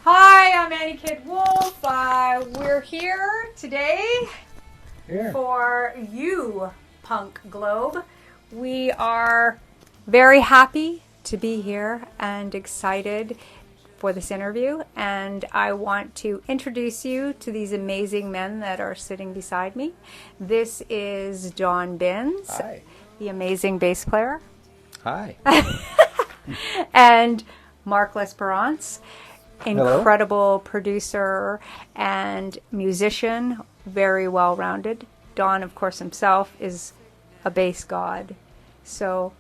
Hi, I'm Annie Kid Wolf. We're here today for you, Punk Globe. We are very happy to be here and excited for this interview. And I want to introduce you to these amazing men that are sitting beside me. This is Don Binns, Hi. the amazing bass player. Hi. And Mark L'Esperance, incredible Hello. producer and musician, very well-rounded. Don, of course, himself is a bass god. So,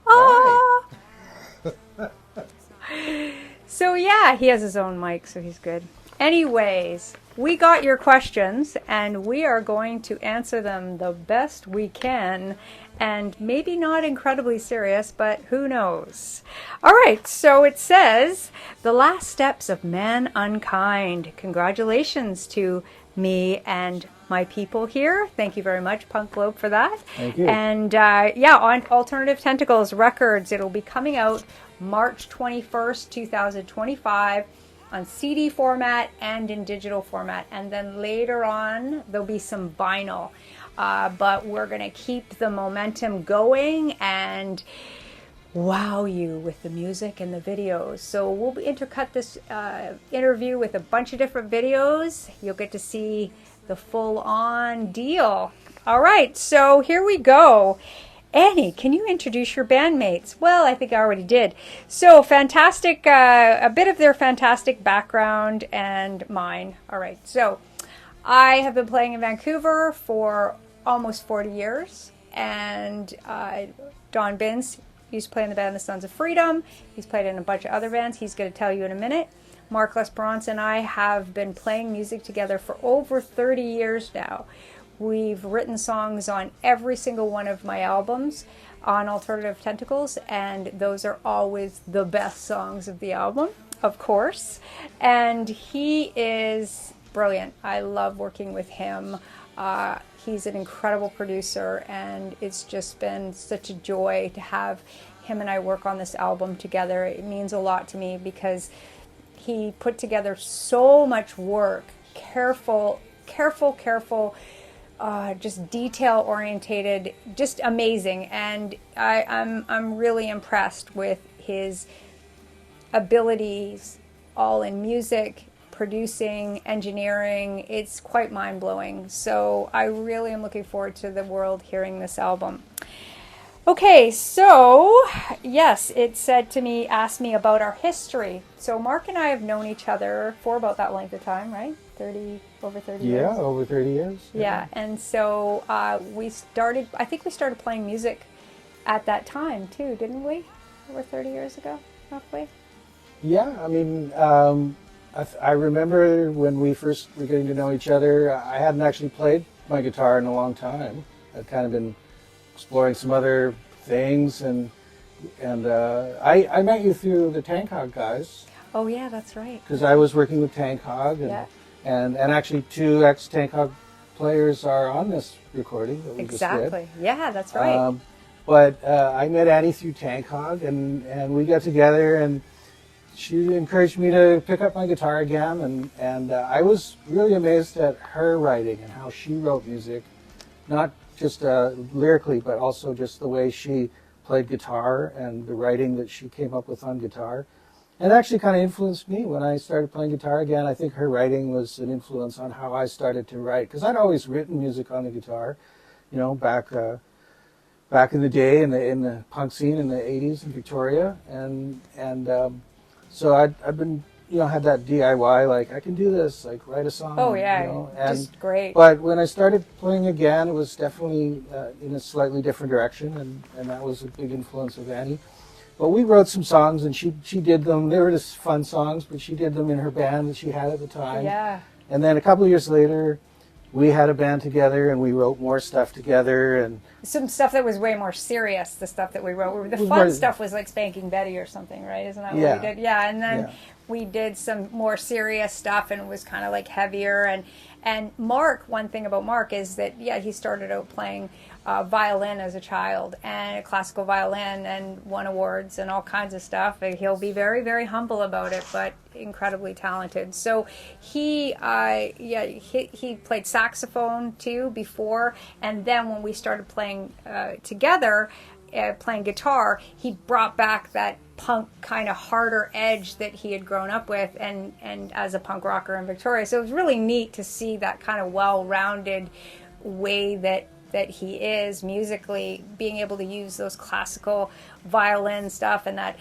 So yeah, he has his own mic, so he's good. Anyways, we got your questions, and we are going to answer them the best we can, and maybe not incredibly serious, but who knows? All right, so it says, the last steps of man unkind. Congratulations to me and my people here. Thank you very much, Punk Globe, for that. Thank you. And on Alternative Tentacles Records, it'll be coming out March 21st, 2025 on CD format and in digital format. And then later on, there'll be some vinyl. But we're going to keep the momentum going and wow you with the music and the videos. So we'll intercut this interview with a bunch of different videos. You'll get to see the full-on deal. All right, so here we go. Annie, can you introduce your bandmates? Well, I think I already did. So fantastic, a bit of their fantastic background and mine. All right, so I have been playing in Vancouver for almost 40 years. And Don Binns used to play in the band The Sons of Freedom. He's played in a bunch of other bands. He's going to tell you in a minute. Mark L'Esperance and I have been playing music together for over 30 years now. We've written songs on every single one of my albums on Alternative Tentacles, and those are always the best songs of the album, of course. And he is brilliant. I love working with him. He's an incredible producer, and it's just been such a joy to have him and I work on this album together. It means a lot to me because he put together so much work, careful, just detail orientated, just amazing. And I'm really impressed with his abilities, all in music, producing, engineering. It's quite mind-blowing. So I really am looking forward to the world hearing this album. Okay, so yes, it said to me, asked me about our history. So Mark and I have known each other for about that length of time, right? Over 30 years. Yeah, over 30 years. Yeah, and so I think we started playing music at that time too, didn't we? Over 30 years ago, roughly. Yeah, I mean, I remember when we first were getting to know each other, I hadn't actually played my guitar in a long time. I'd kind of been exploring some other things, and I met you through the Tank Hog guys. Oh yeah, that's right. Because I was working with Tank Hog, and actually two ex-Tank Hog players are on this recording that we just did. Exactly. Yeah, that's right. But I met Annie through Tank Hog, and we got together, and she encouraged me to pick up my guitar again, and I was really amazed at her writing and how she wrote music, not just lyrically, but also just the way she played guitar and the writing that she came up with on guitar. And it actually kind of influenced me when I started playing guitar again. I think her writing was an influence on how I started to write, because I'd always written music on the guitar, back in the day in the punk scene in the 80s in Victoria, and so I've been had that DIY, like I can do this, like write a song. Oh yeah, just great. But when I started playing again, it was definitely in a slightly different direction, and that was a big influence of Annie. But we wrote some songs, and she did them. They were just fun songs, but she did them in her band that she had at the time. Yeah. And then a couple of years later, we had a band together, and we wrote more stuff together, and some stuff that was way more serious. The stuff that we wrote, the fun stuff was like Spanking Betty or something, right? Isn't that what we did? Yeah, and then we did some more serious stuff, and it was kind of like heavier. And Mark, one thing about Mark is that he started out playing violin as a child, and classical violin, and won awards and all kinds of stuff. And he'll be very, very humble about it, but incredibly talented. So he played saxophone too before, and then when we started playing together, playing guitar, he brought back that punk kind of harder edge that he had grown up with, and as a punk rocker in Victoria. So it was really neat to see that kind of well-rounded way that he is musically, being able to use those classical violin stuff and that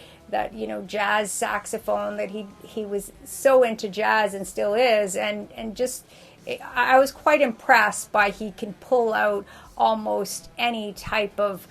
jazz saxophone, that he was so into jazz and still is, and just I was quite impressed by he can pull out almost any type of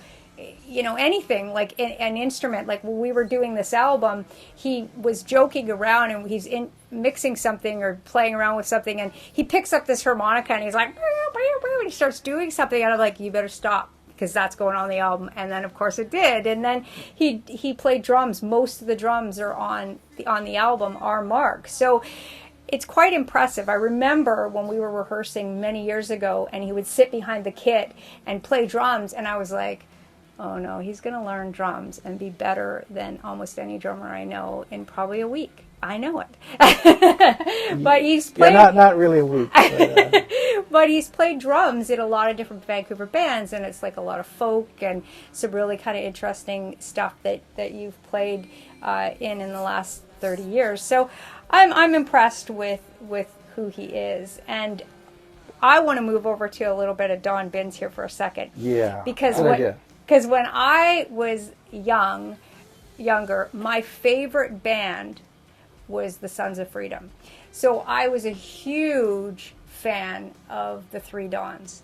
anything, like an instrument. Like when we were doing this album, he was joking around and he's mixing something or playing around with something, and he picks up this harmonica and he's like, and he starts doing something, and I'm like, you better stop, because that's going on the album. And then of course it did. And then he played drums. Most of the drums are on the album are Mark. So it's quite impressive. I remember when we were rehearsing many years ago, and he would sit behind the kit and play drums, and I was like, oh no, he's going to learn drums and be better than almost any drummer I know in probably a week. I know it. But he's played... Yeah, not really a week. But, but he's played drums in a lot of different Vancouver bands, and it's like a lot of folk and some really kind of interesting stuff that you've played in the last 30 years. So I'm impressed with who he is. And I want to move over to a little bit of Don Binns here for a second. yeah. Because when I was younger, my favorite band was the Sons of Freedom. So I was a huge fan of the Three Dons.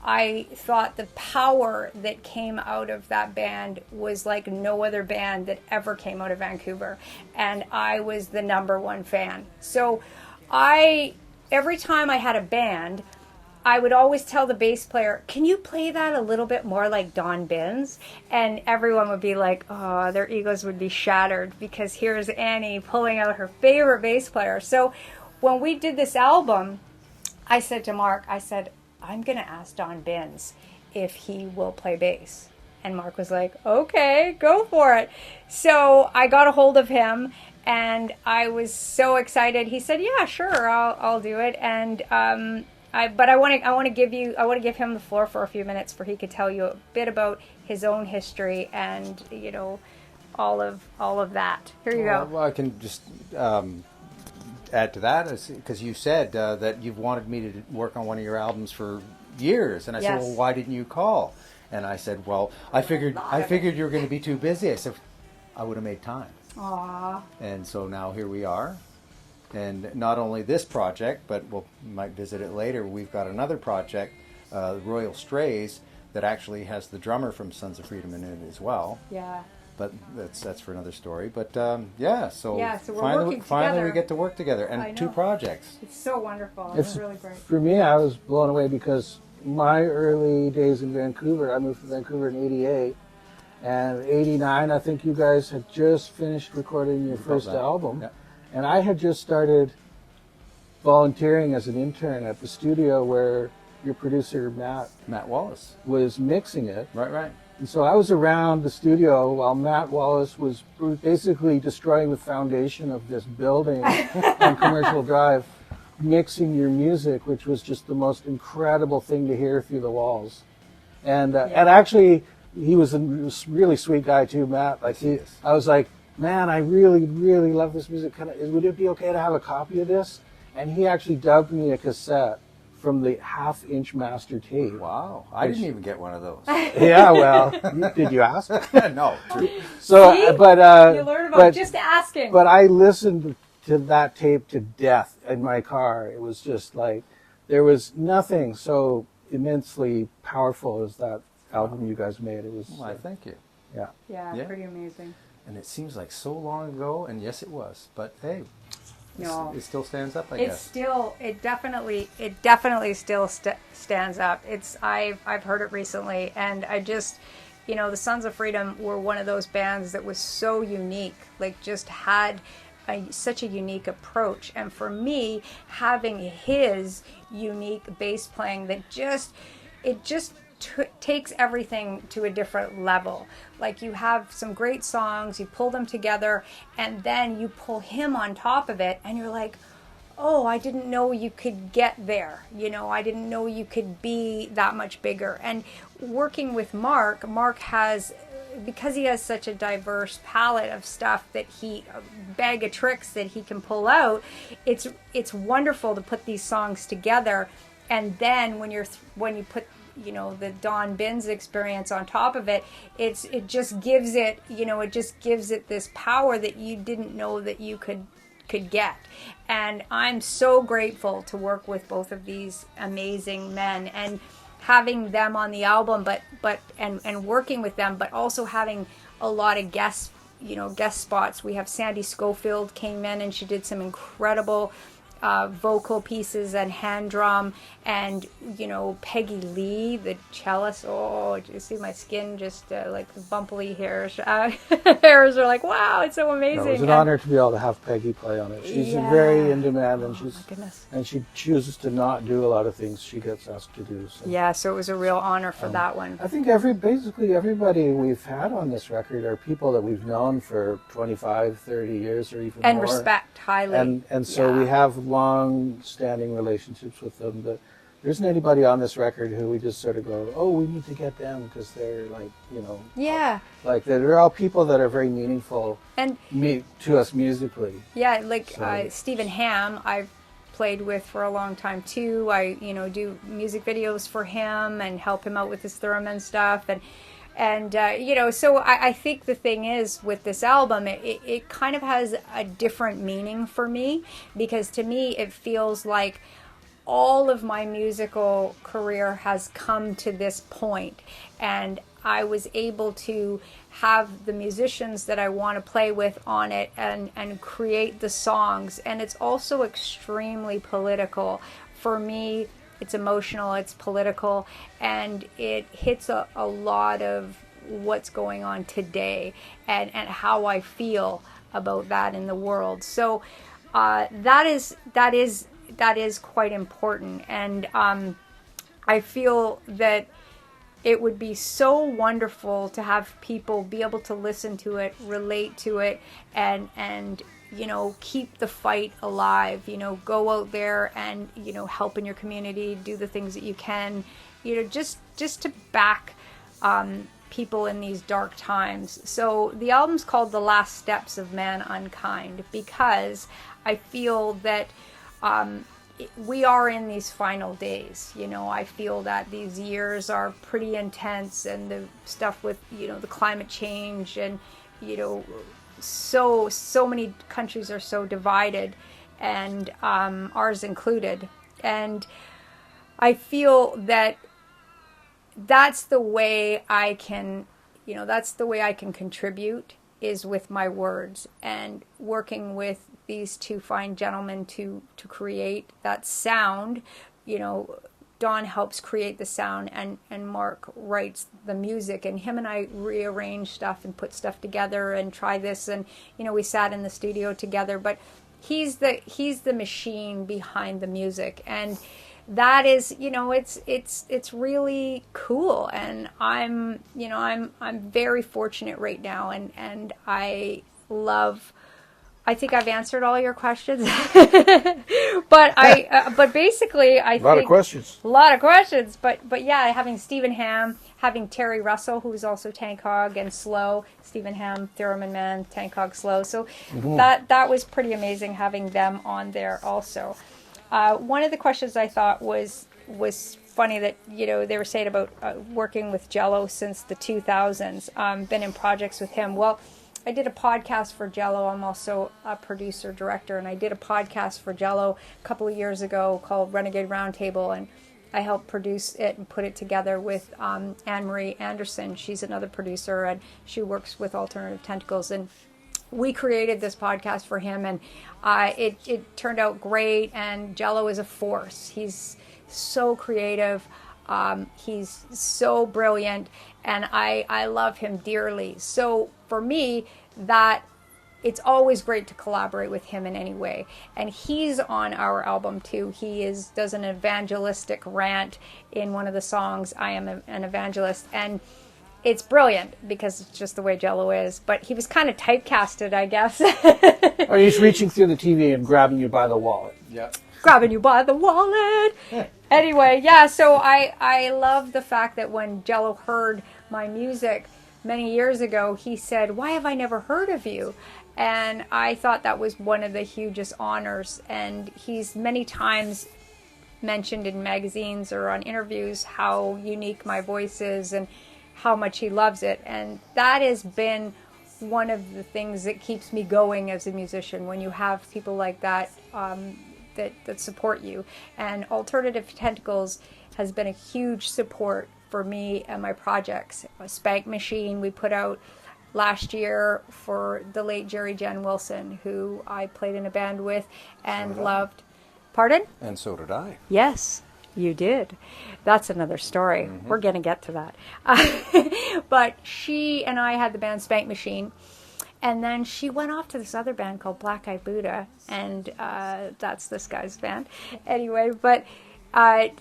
I thought the power that came out of that band was like no other band that ever came out of Vancouver. And I was the #1 fan. So every time I had a band, I would always tell the bass player, can you play that a little bit more like Don Binns? And everyone would be like, oh, their egos would be shattered, because here's Annie pulling out her favorite bass player. So when we did this album, I said to Mark, I'm going to ask Don Binns if he will play bass. And Mark was like, okay, go for it. So I got a hold of him, and I was so excited. He said, yeah, sure, I'll do it. And I want to give him the floor for a few minutes, for he could tell you a bit about his own history and all of that. Here you go. Well, I can just add to that, because you said that you've wanted me to work on one of your albums for years, and I said, well, why didn't you call? And I said, well, I figured you were going to be too busy. I said, I would have made time. Aww. And so now here we are. And not only this project, but we might visit it later. We've got another project, Royal Strays, that actually has the drummer from Sons of Freedom in it as well. Yeah. But that's for another story. But so we're working finally together. we get to work together, and 2 projects. It's so wonderful. It's really great. For me, I was blown away, because my early days in Vancouver, I moved to Vancouver in '88, and '89, I think you guys had just finished recording your first album. Yep. And I had just started volunteering as an intern at the studio where your producer, Matt Wallace, was mixing it. Right. And so I was around the studio while Matt Wallace was basically destroying the foundation of this building on Commercial Drive, mixing your music, which was just the most incredible thing to hear through the walls. And actually, he was a really sweet guy too, Matt. Like I was like, man, I really, really love this music. Would it be okay to have a copy of this? And he actually dubbed me a cassette from the half-inch master tape. Wow, I didn't even get one of those. Yeah, well, did you ask? No. So, see? But you learn about just asking. But I listened to that tape to death in my car. It was just like, there was nothing so immensely powerful as that album you guys made. It was. Well, thank you. Yeah, pretty amazing. And it seems like so long ago, and yes, it was. But hey, No, it still stands up. I it's guess. still it definitely still stands up. I've heard it recently, and I just, the Sons of Freedom were one of those bands that was so unique. Like, just had such a unique approach, and for me, having his unique bass playing, that just takes everything to a different level. Like, you have some great songs, you pull them together, and then you pull him on top of it, and you're like, oh, I didn't know you could get there. I didn't know you could be that much bigger. And working with Mark has, because he has such a diverse palette of stuff that a bag of tricks that he can pull out, it's wonderful to put these songs together. And then when you put the Don Binns experience on top of it, it just gives it this power that you didn't know that you could get. And I'm so grateful to work with both of these amazing men, and having them on the album, and working with them, but also having a lot of guest spots. We have Sandy Schofield came in, and she did some incredible vocal pieces and hand drum, and Peggy Lee, the cellist. Oh, you see my skin just like the bumpily hairs. Hairs are like, wow, it's so amazing. No, it was an honor to be able to have Peggy play on it. She's very in demand, and she chooses to not do a lot of things she gets asked to do. So. Yeah, so it was a real honor for that one. I think basically everybody we've had on this record are people that we've known for 25, 30 years or even more. And respect highly. And so we have long-standing relationships with them. But there isn't anybody on this record who we just sort of go, oh, we need to get them because they're like, like they're all people that are very meaningful to us musically. Yeah, like Stephen Hamm, I've played with for a long time too. I do music videos for him and help him out with his theremin stuff, and so I think the thing is with this album, it kind of has a different meaning for me, because to me it feels like all of my musical career has come to this point, and I was able to have the musicians that I want to play with on it and create the songs. And it's also extremely political. For me, it's emotional, it's political, and it hits a lot of what's going on today and how I feel about that in the world. So that is quite important. And I feel that it would be so wonderful to have people be able to listen to it, relate to it, and keep the fight alive. Go out there and help in your community, do the things that you can, just to back people in these dark times. So the album's called The Last Steps of Man Unkind, because I feel that we are in these final days. I feel that these years are pretty intense, and the stuff with the climate change, and so many countries are so divided, and ours included. And I feel that that's the way I can contribute, is with my words, and working with these two fine gentlemen to create that sound. Don helps create the sound, and Mark writes the music, and him and I rearrange stuff and put stuff together and try this, and we sat in the studio together, but he's the machine behind the music, and that is, it's really cool. And I'm very fortunate right now, and I think I've answered all your questions, but basically I think a lot of questions. But yeah, having Stephen Hamm, having Terry Russell, who's also Tank Hog and Slow. Stephen Hamm, Theremin Man, Tank Hog, Slow. So that was pretty amazing having them on there also. One of the questions I thought was funny, that they were saying about working with Jello since the 2000s. Been in projects with him. Well, I did a podcast for Jello. I'm also a producer director, and I did a podcast for Jello a couple of years ago called Renegade Roundtable, and I helped produce it and put it together with Anne-Marie Anderson. She's another producer, and she works with Alternative Tentacles, and we created this podcast for him, and it turned out great. And Jello is a force. He's so creative. He's so brilliant, and I love him dearly. So for me, that it's always great to collaborate with him in any way. And he's on our album too. He does an evangelistic rant in one of the songs, I Am an Evangelist. And it's brilliant because it's just the way Jello is. But he was kind of typecasted, I guess. Or he's reaching through the TV and grabbing you by the wallet. Yeah. Grabbing you by the wallet. Anyway, yeah, so I love the fact that when Jello heard my music many years ago, he said, "Why have I never heard of you?" And I thought that was one of the hugest honors. And he's many times mentioned in magazines or on interviews how unique my voice is and how much he loves it. And that has been one of the things that keeps me going as a musician, when you have people like that that support you. And Alternative Tentacles has been a huge support for me and my projects. A Spank Machine we put out last year for the late Jerry Jen Wilson, who I played in a band with and loved. Pardon? And so did I. Yes, you did. That's another story. Mm-hmm. We're going to get to that. But she and I had the band Spank Machine. And then she went off to this other band called Black Eyed Buddha. And that's this guy's band. Anyway, but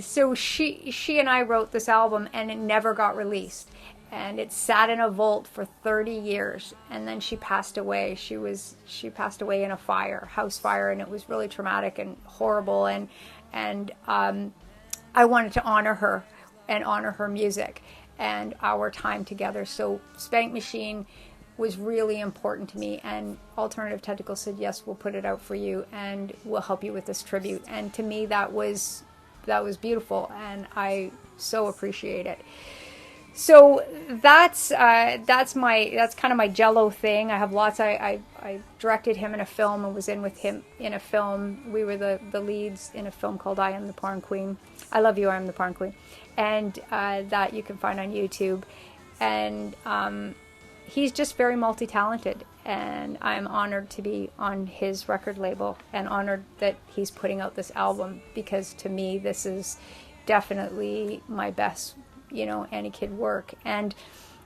so she and I wrote this album, and it never got released. And it sat in a vault for 30 years. And then she passed away. She passed away in a house fire, and it was really traumatic and horrible. And I wanted to honor her and honor her music and our time together. So Spank Machine was really important to me, and Alternative Tentacles said, yes, we'll put it out for you and we'll help you with this tribute. And to me, that was beautiful, and I so appreciate it. So that's kind of my Jello thing. I have lots. I directed him in a film and was in with him in a film. We were the leads in a film called I Am the Porn Queen. I Love You, I Am the Porn Queen. And that you can find on YouTube. And he's just very multi-talented. And I'm honored to be on his record label and honored that he's putting out this album, because to me this is definitely my best Annie Kid work. And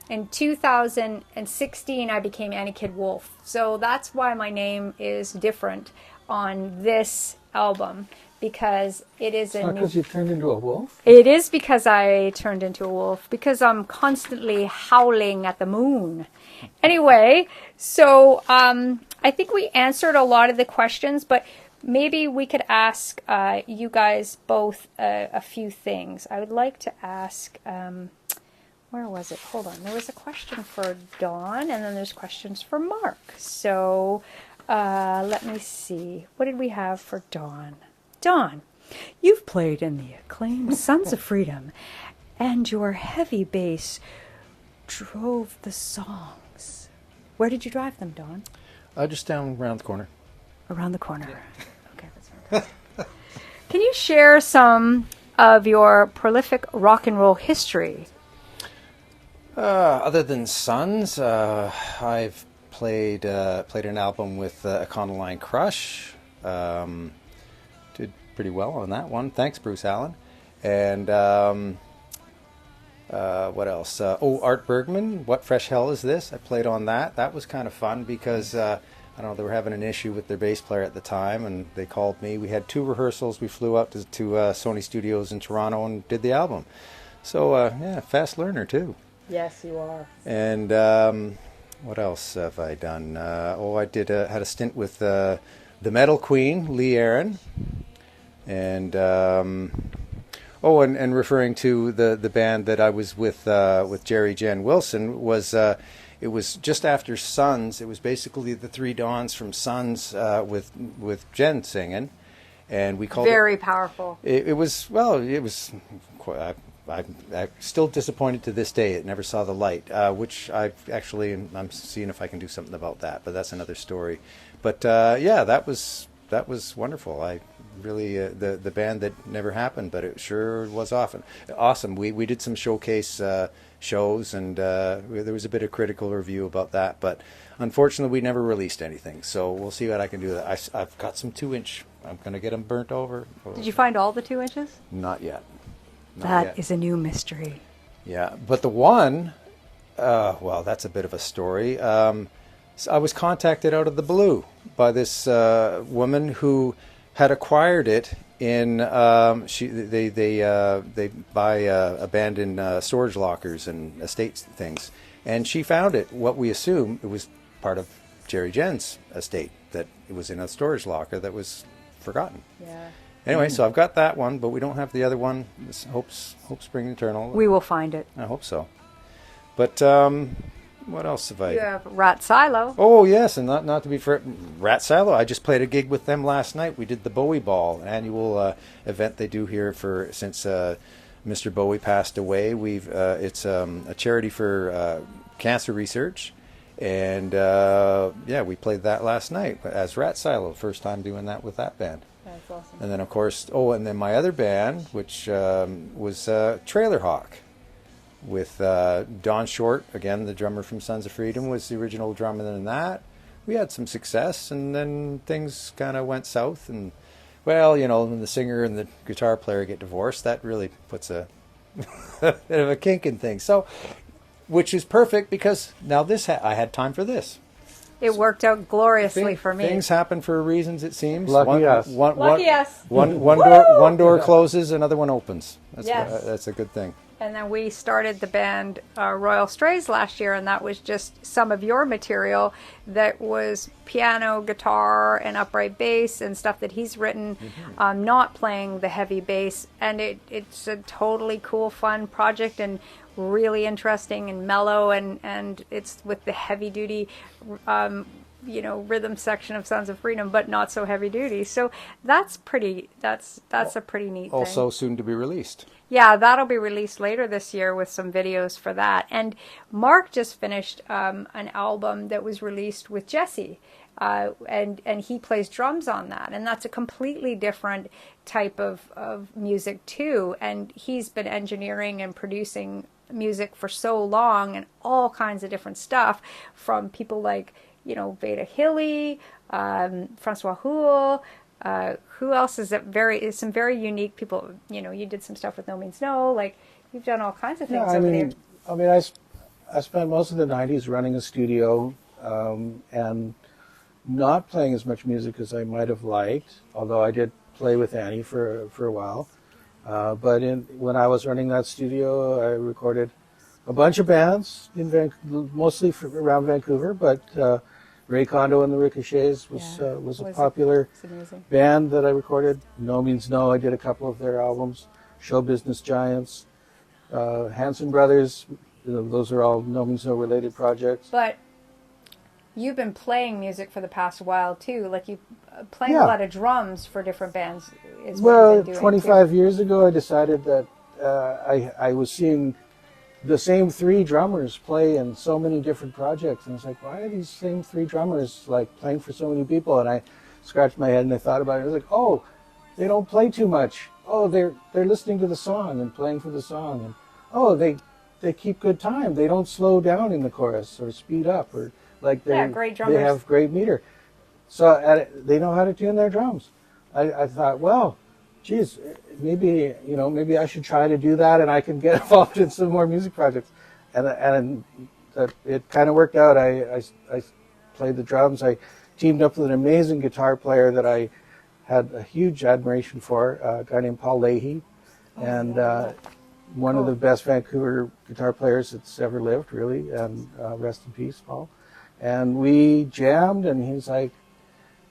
in 2016 I became Annie Kid Wolf, so that's why my name is different on this album, because it is not because you turned into a wolf? It is because I turned into a wolf, because I'm constantly howling at the moon. Anyway, so I think we answered a lot of the questions, but maybe we could ask you guys both a few things. I would like to ask, where was it? Hold on. There was a question for Dawn, and then there's questions for Mark. So let me see. What did we have for Dawn? Dawn, you've played in the acclaimed Sons of Freedom, and your heavy bass drove the songs. Where did you drive them, Dawn? Just down around the corner. Around the corner. Yeah. Okay, that's fantastic. Can you share some of your prolific rock and roll history? Other than Sons, I've played an album with Econoline Crush. Did pretty well on that one. Thanks, Bruce Allen. And what else? Art Bergman, What Fresh Hell Is This? I played on that. That was kind of fun because, I don't know, they were having an issue with their bass player at the time, and they called me. We had 2 rehearsals. We flew up to Sony Studios in Toronto and did the album. So, yeah, fast learner, too. Yes, you are. And what else have I done? I did had a stint with the Metal Queen, Lee Aaron. And and referring to the band that I was with Jerry Jen Wilson, was it was just after Sons. It was basically the 3 Dawns from Sons with Jen singing, and we called very powerful. It was quite, I'm still disappointed to this day. It never saw the light, which I'm seeing if I can do something about that, but that's another story. But yeah, that was wonderful. I really the band that never happened, but it sure was awesome. We did some showcase shows, and there was a bit of critical review about that, but unfortunately we never released anything. So we'll see what I can do. I've got some 2-inch. I'm going to get them burnt over. Did you find all the 2 inches? Not yet. That is a new mystery. Yeah, but the one, well, that's a bit of a story. So I was contacted out of the blue by this woman who had acquired it in they buy abandoned storage lockers and estate things, and she found it. What we assume it was part of Jerry Jen's estate, that it was in a storage locker that was forgotten. Yeah. Anyway, so I've got that one, but we don't have the other one. This Hope Spring Eternal. We will find it. I hope so. But what else have I? You have Rat Silo. Oh yes, and not to be for Rat Silo. I just played a gig with them last night. We did the Bowie Ball, annual event they do here since Mr. Bowie passed away. It's a charity for cancer research, and we played that last night as Rat Silo. First time doing that with that band. That's awesome. And then of course, and then my other band, which was Trailer Hawk. With Don Short, again, the drummer from Sons of Freedom, was the original drummer in that. We had some success, and then things kind of went south. And, well, when the singer and the guitar player get divorced, that really puts a bit of a kink in things. So, which is perfect, because now I had time for this. It worked out gloriously for me. Things happen for reasons, it seems. Lucky us. Lucky us. One door closes, another one opens. That's a good thing. And then we started the band Royal Strays last year, and that was just some of your material that was piano, guitar, and upright bass and stuff that he's written, not playing the heavy bass. And it's a totally cool, fun project, and really interesting and mellow, and it's with the heavy duty rhythm section of Sons of Freedom, but not so heavy duty. So that's a pretty neat thing. Also soon to be released. Yeah, that'll be released later this year with some videos for that. And Mark just finished an album that was released with Jesse, and he plays drums on that. And that's a completely different type of music too. And he's been engineering and producing music for so long, and all kinds of different stuff, from people like Veda Hilly, Francois Houle. Who else is some very unique people? You did some stuff with No Means No. Like, you've done all kinds of things over there. I spent most of the 90s running a studio and not playing as much music as I might have liked, although I did play with Annie for a while. But when I was running that studio, I recorded a bunch of bands mostly around Vancouver, but Ray Kondo and the Ricochets was a popular band that I recorded. No Means No, I did a couple of their albums. Show Business Giants, Hanson Brothers, those are all No Means No related projects. But you've been playing music for the past while too, like you playing a lot of drums for different bands. Is what you've been doing 25 years ago, I decided that I was seeing the same three drummers play in so many different projects, and I was like, why are these same three drummers playing for so many people? And I scratched my head and I thought about it. I was like, oh, they don't play too much. Oh, they're listening to the song and playing for the song, and oh, they keep good time. They don't slow down in the chorus or speed up, or great drummers. They have great meter. So they know how to tune their drums. I thought, well, geez, maybe I should try to do that, and I can get involved in some more music projects. And it kind of worked out. I played the drums. I teamed up with an amazing guitar player that I had a huge admiration for, a guy named Paul Leahy, and one of the best Vancouver guitar players that's ever lived, really. And rest in peace, Paul. And we jammed, and I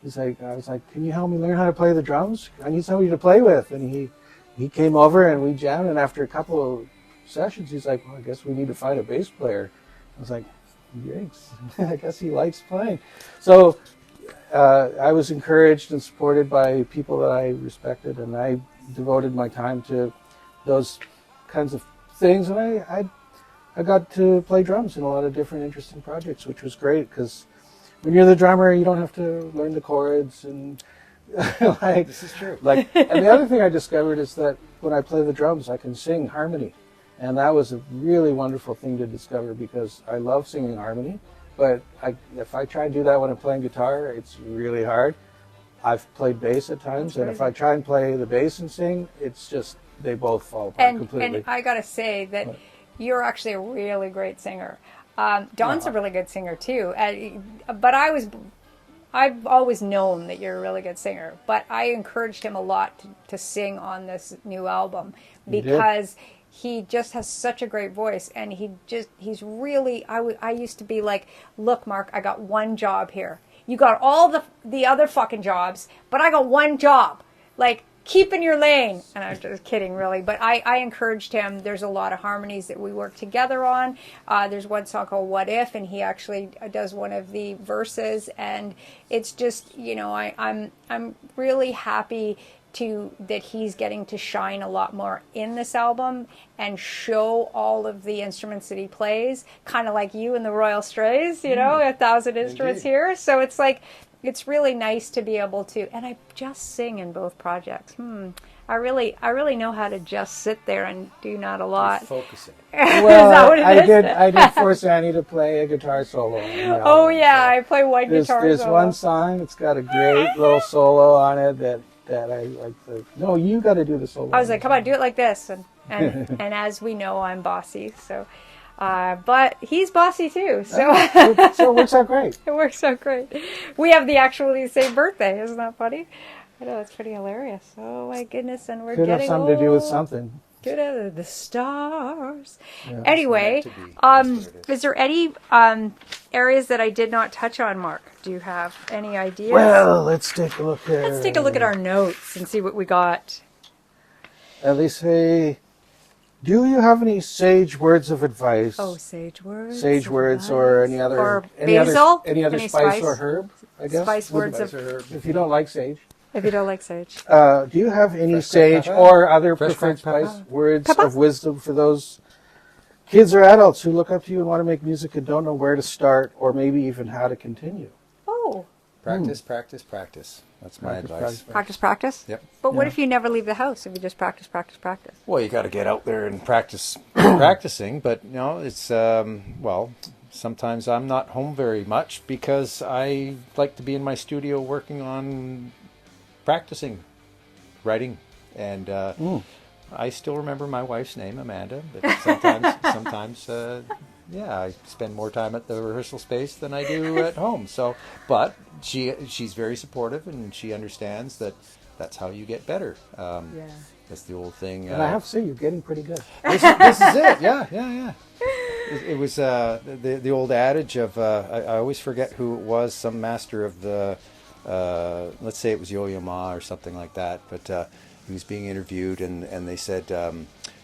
was like, can you help me learn how to play the drums? I need somebody to play with. And he came over and we jammed, and after a couple of sessions, he's like, well, I guess we need to find a bass player. I was like, yikes, I guess he likes playing. So I was encouraged and supported by people that I respected, and I devoted my time to those kinds of things, and I got to play drums in a lot of different interesting projects, which was great, because when you're the drummer, you don't have to learn the chords, and this is true. And the other thing I discovered is that when I play the drums, I can sing harmony, and that was a really wonderful thing to discover, because I love singing harmony, but if I try to do that when I'm playing guitar, it's really hard. I've played bass at times, and if I try and play the bass and sing, it's just they both fall apart completely. And I gotta say that you're actually a really great singer. Dawn's a really good singer too. But I've always known that you're a really good singer, but I encouraged him a lot to sing on this new album because he just has such a great voice, and he's really, I used to be like, look, Mark, I got one job here. You got all the other fucking jobs, but I got one job. Like, keep in your lane. And I was just kidding, really. But I encouraged him. There's a lot of harmonies that we work together on. There's one song called What If, and he actually does one of the verses. And it's just, I'm really happy that he's getting to shine a lot more in this album and show all of the instruments that he plays, kind of like you and the Royal Strays, 1,000 instruments here. So it's like, it's really nice to be able to, and I just sing in both projects. I really know how to just sit there and do not a lot. You're focusing. Well, Is that what it is? I did force Annie to play a guitar solo. Oh yeah, I play one guitar There's solo. one song that's got a great little solo on it that I like. No, you got to do the solo. I was like, come on, do it like this, and and as we know, I'm bossy, so. But he's bossy too, so so it works out great. It works out great. We have the actually same birthday, isn't that funny? I know, it's pretty hilarious. Oh my goodness, and we're Could getting have something to do with old. something. Good at the stars. Yeah. Anyway, That's what it is there any areas that I did not touch on, Mark? Do you have any ideas? Well, let's take a look here. Let's take a look at our notes and see what we got. They say, do you have any sage words of advice? Oh, sage words. Sage words or any other Or any basil? any other Any spice, spice? or herb, I guess. Spice words of, If you don't like sage. if you don't like sage. Do you have any Fresh sage pepper? or other Fresh preferred pepper? spice words Pepper? of wisdom for those kids or adults who look up to you and want to make music and don't know where to start or maybe even how to continue? Oh, Practice, practice, practice. That's my advice. practice? Yep. But what Yeah. if you never leave the house, if you just practice? Well, you got to get out there and practice practicing, but it's sometimes I'm not home very much because I like to be in my studio working on practicing writing, and I still remember my wife's name, Amanda, but sometimes I spend more time at the rehearsal space than I do at home. So, but she's very supportive, and she understands that that's how you get better. That's the old thing. And I have to say, you're getting pretty good. This is it. Yeah. It was the old adage of I always forget who it was. Some master of the let's say it was Yo-Yo Ma or something like that. But he was being interviewed, and they said,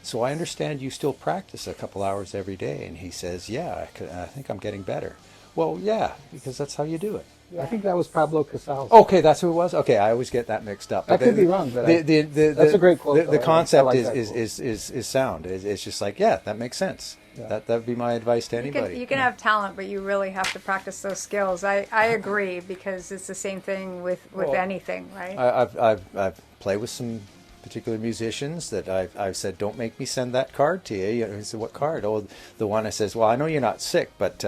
"So I understand you still practice a couple hours every day." And he says, "Yeah, I think I'm getting better." Well, yeah, because that's how you do it. I think that was Pablo Casals. Okay, that's who it was. Okay, I always get that mixed up. I could be wrong, but that's a great quote, The though. concept I like that is sound. It's just like, yeah, that makes sense. Yeah. That would be my advice to anybody. You can have talent, but you really have to practice those skills. I agree, because it's the same thing with anything, right? I've played with some particular musicians that I've said, don't make me send that card to you. He said, what card? Oh, the one I says, well, I know you're not sick, but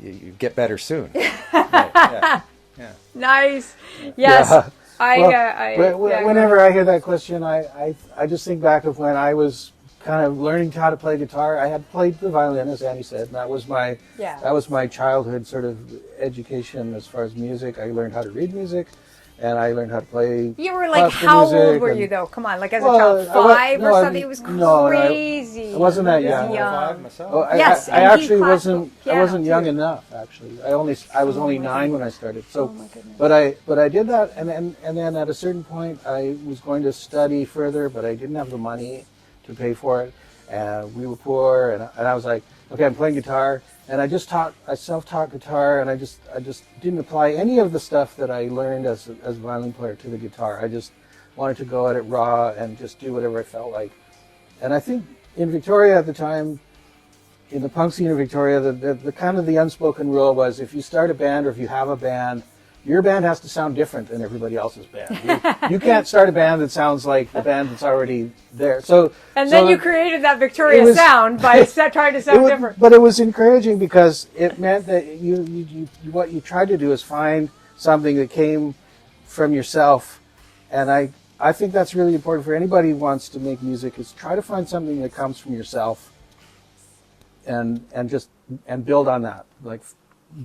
you get better soon. Right, yeah. Nice. Yes. Yeah. Whenever I hear that question, I just think back of when I was kind of learning how to play guitar. I had played the violin, as Annie said, and that was my childhood sort of education as far as music. I learned how to read music, and I learned how to play. You were like, classical how music old were you though? Come on, like as a child, 5 or something? It was crazy. I wasn't that He was young. Five myself. Oh, Yes, I and he actually classical piano, I wasn't young too. enough. Actually, I was only 9 when I started. So, my goodness. but I did that, and then at a certain point, I was going to study further, but I didn't have the money to pay for it, and we were poor, and I was like, okay, I'm playing guitar, and I self-taught guitar, and I just didn't apply any of the stuff that I learned as a violin player to the guitar. I just wanted to go at it raw and just do whatever I felt like. And I think in Victoria at the time, in the punk scene of Victoria, the kind of the unspoken rule was, if you start a band or if you have a band, your band has to sound different than everybody else's band. You can't start a band that sounds like the band that's already there. Then you created that Victoria sound by trying to sound different. But it was encouraging because it meant that what you tried to do is find something that came from yourself. And I think that's really important for anybody who wants to make music, is try to find something that comes from yourself. and build on that. Like,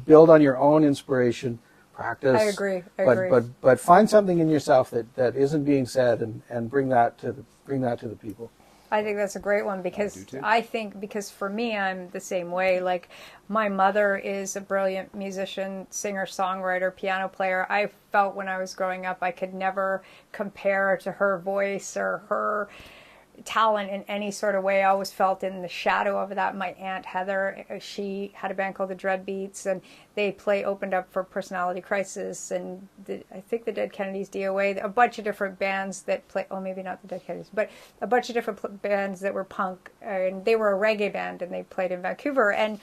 build on your own inspiration, practice. I agree. But find something in yourself that isn't being said, and bring that to the people. I think that's a great one, because I think, because for me, I'm the same way. Like, my mother is a brilliant musician, singer, songwriter, piano player. I felt when I was growing up I could never compare to her voice or her talent in any sort of way. I always felt in the shadow of that. My aunt Heather, she had a band called the Dreadbeats, and they opened up for Personality Crisis, and I think the Dead Kennedys, DOA, a bunch of different bands that play. Oh, maybe not the Dead Kennedys, but a bunch of different bands that were punk, and they were a reggae band, and they played in Vancouver. And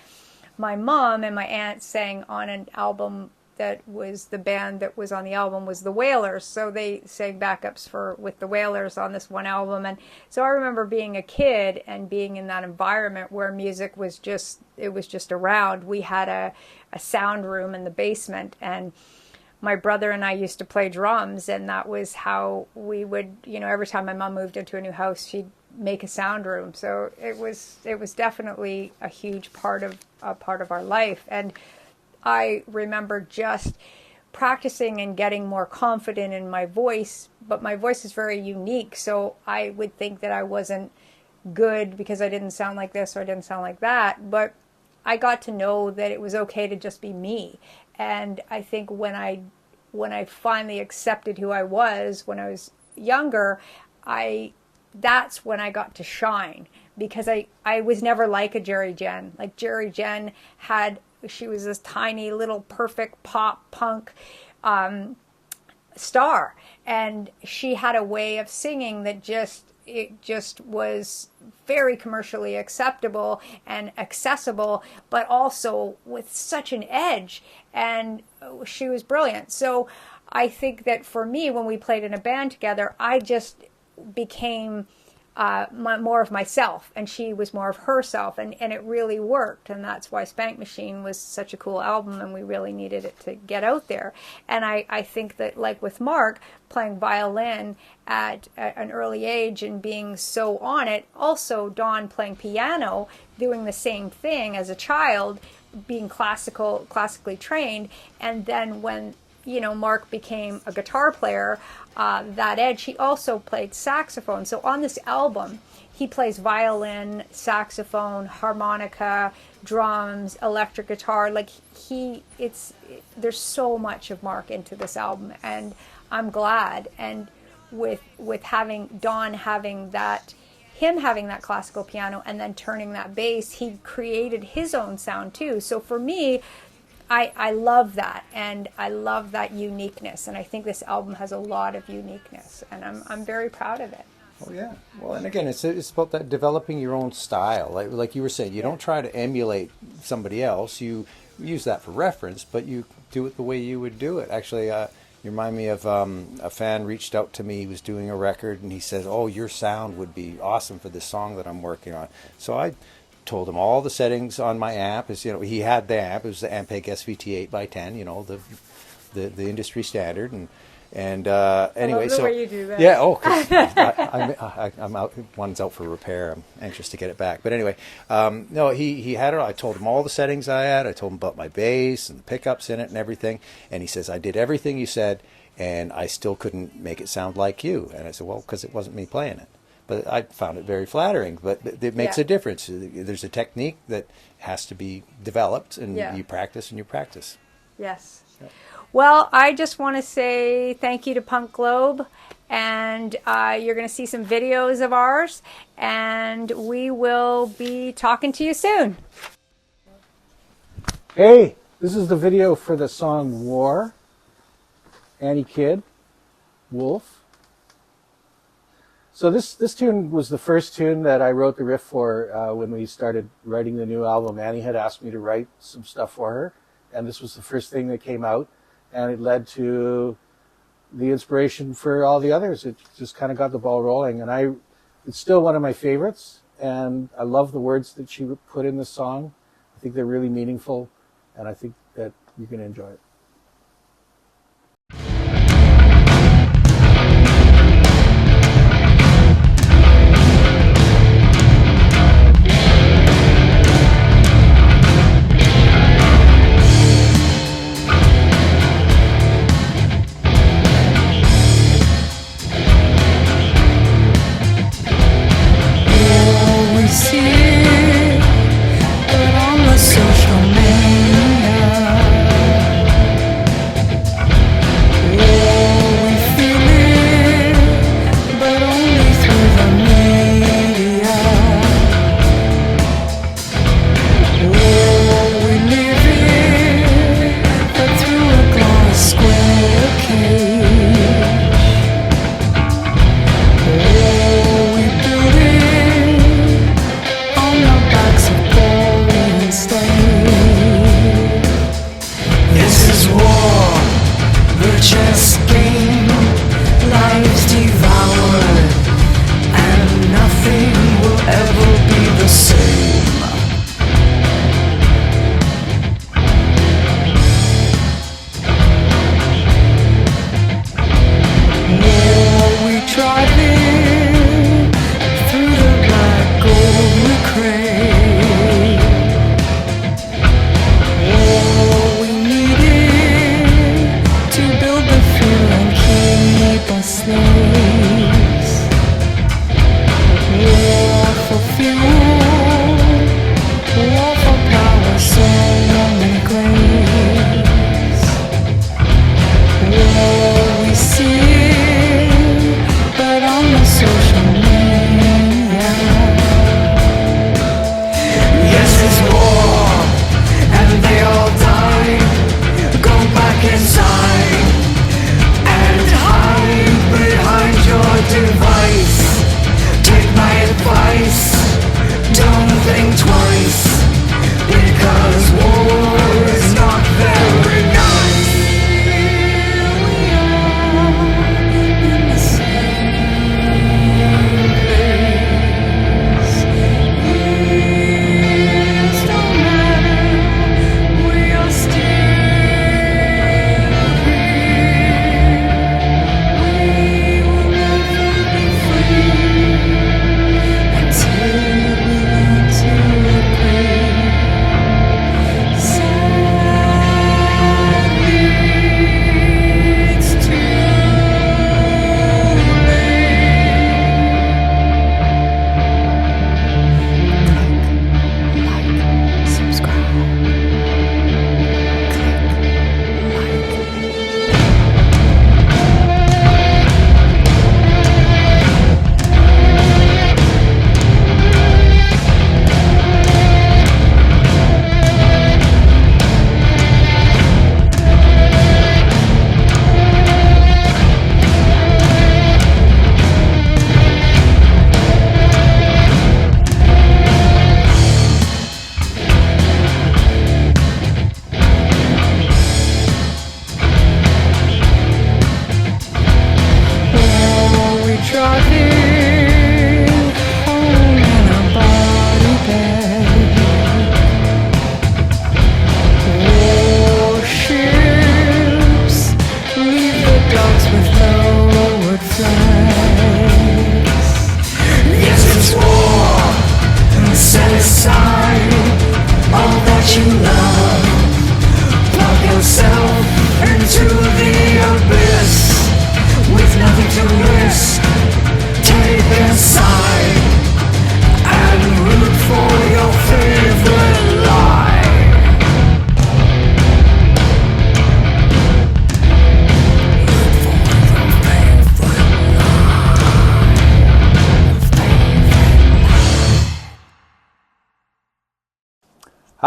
my mom and my aunt sang on an album that was, the band that was on the album was the Wailers, so they sang backups with the Wailers on this one album. And so I remember being a kid and being in that environment where music was just around. We had a sound room in the basement, and my brother and I used to play drums, and that was how we would, every time my mom moved into a new house, she'd make a sound room. So it was definitely a huge part of our life. And I remember just practicing and getting more confident in my voice, but my voice is very unique. So I would think that I wasn't good because I didn't sound like this or I didn't sound like that. But I got to know that it was okay to just be me. And I think when I finally accepted who I was when I was younger, that's when I got to shine, because I was never like a Jerry Jen. Like, Jerry Jen she was this tiny little perfect pop punk star, and she had a way of singing that just was very commercially acceptable and accessible, but also with such an edge, and she was brilliant. So I think that for me, when we played in a band together, I just became more of myself, and she was more of herself, and it really worked. And that's why Spank Machine was such a cool album, and we really needed it to get out there. And I think that, like with Mark, playing violin at an early age and being so on it, also Dawn playing piano, doing the same thing as a child, being classically trained, and then when Mark became a guitar player, that edge, he also played saxophone. So on this album, he plays violin, saxophone, harmonica, drums, electric guitar. Like, there's so much of Mark into this album, and I'm glad. And with having Don having that, him having that classical piano and then turning that bass, he created his own sound too. So for me, I love that, and I love that uniqueness, and I think this album has a lot of uniqueness, and I'm very proud of it. Oh yeah. Well, and again, it's about that developing your own style. Like you were saying, you don't try to emulate somebody else. You use that for reference, but you do it the way you would do it. Actually, you remind me of a fan reached out to me. He was doing a record, and he says, "Oh, your sound would be awesome for this song that I'm working on." So I told him all the settings on my amp. He had the amp. It was the Ampeg SVT 8x10, the industry standard. And anyway, I love the way you do that. Yeah. Oh, 'cause I'm out. One's out for repair. I'm anxious to get it back. But anyway, no, he had it. I told him all the settings I had. I told him about my bass and the pickups in it and everything. And he says, "I did everything you said, and I still couldn't make it sound like you." And I said, "Well, because it wasn't me playing it." But I found it very flattering. But it makes a difference. There's a technique that has to be developed, and you practice and you practice. Yes. Yep. Well, I just want to say thank you to Punk Globe, and you're going to see some videos of ours, and we will be talking to you soon. Hey, this is the video for the song War, Annie Kidd, Wolf. So this tune was the first tune that I wrote the riff for when we started writing the new album. Annie had asked me to write some stuff for her, and this was the first thing that came out, and it led to the inspiration for all the others. It just kind of got the ball rolling, and it's still one of my favorites, and I love the words that she put in the song. I think they're really meaningful, and I think that you're going to enjoy it.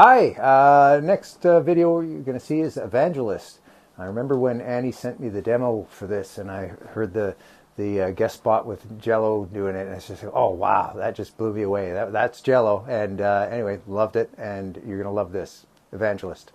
Hi, next video you're going to see is Evangelist. I remember when Annie sent me the demo for this, and I heard the guest spot with Jello doing it, and it's just like, oh wow, that just blew me away. That's Jello, and anyway, loved it, and you're going to love this, Evangelist.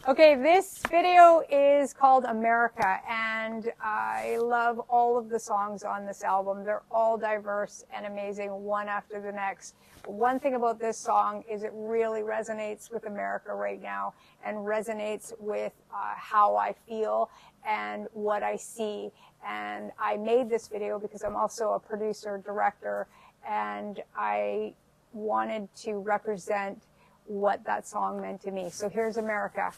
Okay, this video is called America, and I love all of the songs on this album. They're all diverse and amazing, one after the next. But one thing about this song is it really resonates with America right now and resonates with how I feel and what I see. And I made this video because I'm also a producer, director, and I wanted to represent what that song meant to me. So here's America.